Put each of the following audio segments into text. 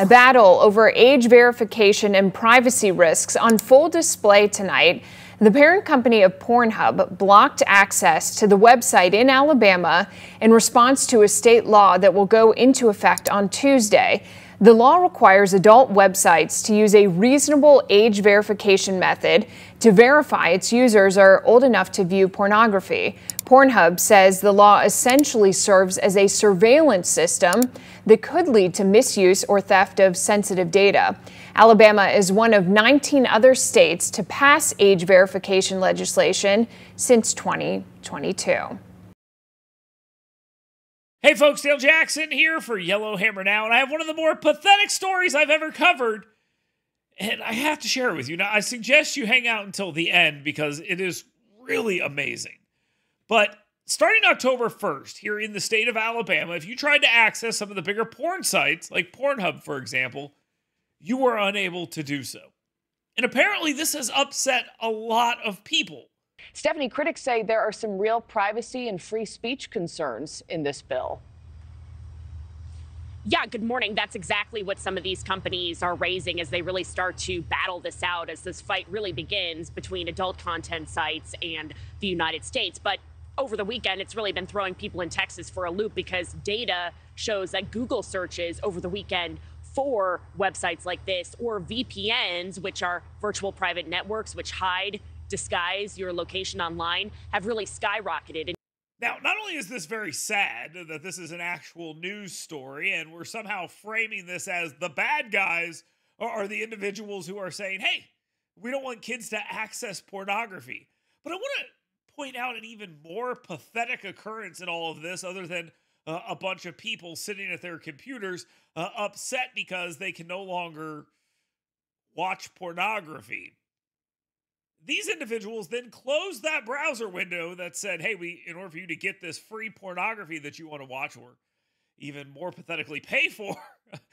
A battle over age verification and privacy risks on full display tonight. The parent company of Pornhub blocked access to the website in Alabama in response to a state law that will go into effect on Tuesday. The law requires adult websites to use a reasonable age verification method to verify its users are old enough to view pornography. Pornhub says the law essentially serves as a surveillance system that could lead to misuse or theft of sensitive data. Alabama is one of 19 other states to pass age verification legislation since 2022. Hey folks, Dale Jackson here for Yellowhammer Now, and I have one of the more pathetic stories I've ever covered, and I have to share it with you. Now, I suggest you hang out until the end because it is really amazing. But starting October 1st, here in the state of Alabama, if you tried to access some of the bigger porn sites, like Pornhub, for example, you were unable to do so. And apparently this has upset a lot of people. Stephanie, critics say there are some real privacy and free speech concerns in this bill. Yeah, good morning. That's exactly what some of these companies are raising as they really start to battle this out, as this fight really begins between adult content sites and the United States. But over the weekend, it's really been throwing people in Texas for a loop because data shows that Google searches over the weekend for websites like this, or VPNs, which are virtual private networks which disguise your location online, have really skyrocketed. Now, not only is this very sad that this is an actual news story and we're somehow framing this as the bad guys are the individuals who are saying, hey, we don't want kids to access pornography. But I want to point out an even more pathetic occurrence in all of this, other than a bunch of people sitting at their computers upset because they can no longer watch pornography. These individuals then closed that browser window that said, hey, in order for you to get this free pornography that you want to watch, or even more pathetically pay for,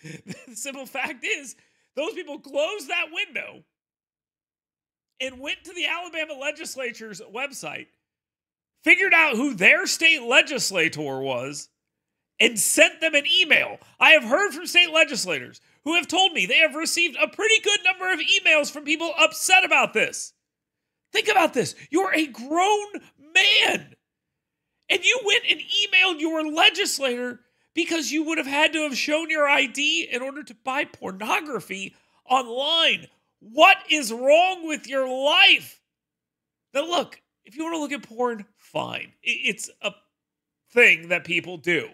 the simple fact is, those people closed that window and went to the Alabama legislature's website, figured out who their state legislator was, and sent them an email. I have heard from state legislators who have told me they have received a pretty good number of emails from people upset about this. Think about this. You're a grown man, and you went and emailed your legislator because you would have had to have shown your ID in order to buy pornography online. What is wrong with your life? Now look, if you want to look at porn, fine. It's a thing that people do.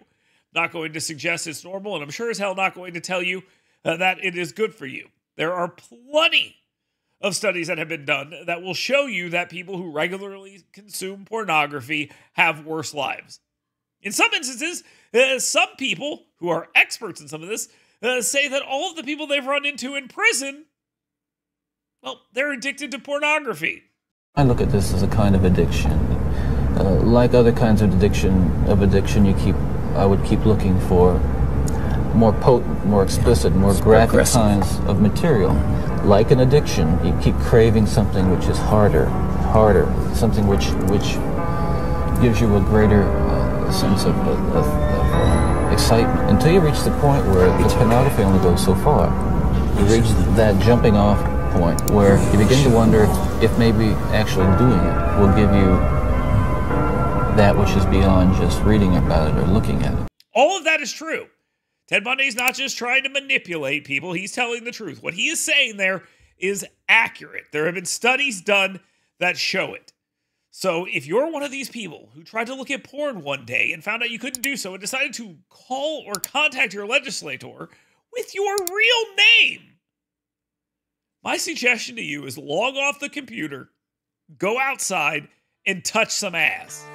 Not going to suggest it's normal, and I'm sure as hell not going to tell you that it is good for you. There are plenty of studies that have been done that will show you that people who regularly consume pornography have worse lives. In some instances, some people who are experts in some of this say that all of the people they've run into in prison, well, they're addicted to pornography. I look at this as a kind of addiction. Like other kinds of addiction, I would keep looking for more potent, more explicit, more graphic kinds of material. Like an addiction, you keep craving something which is harder, something which gives you a greater sense of excitement, until you reach the point where the pornography only goes so far. You reach that jumping off point where you begin to wonder if maybe actually doing it will give you that which is beyond just reading about it or looking at it. All of that is true. Ted Bundy's not just trying to manipulate people, he's telling the truth. What he is saying there is accurate. There have been studies done that show it. So if you're one of these people who tried to look at porn one day and found out you couldn't do so and decided to call or contact your legislator with your real name, my suggestion to you is log off the computer, go outside, and touch some ass.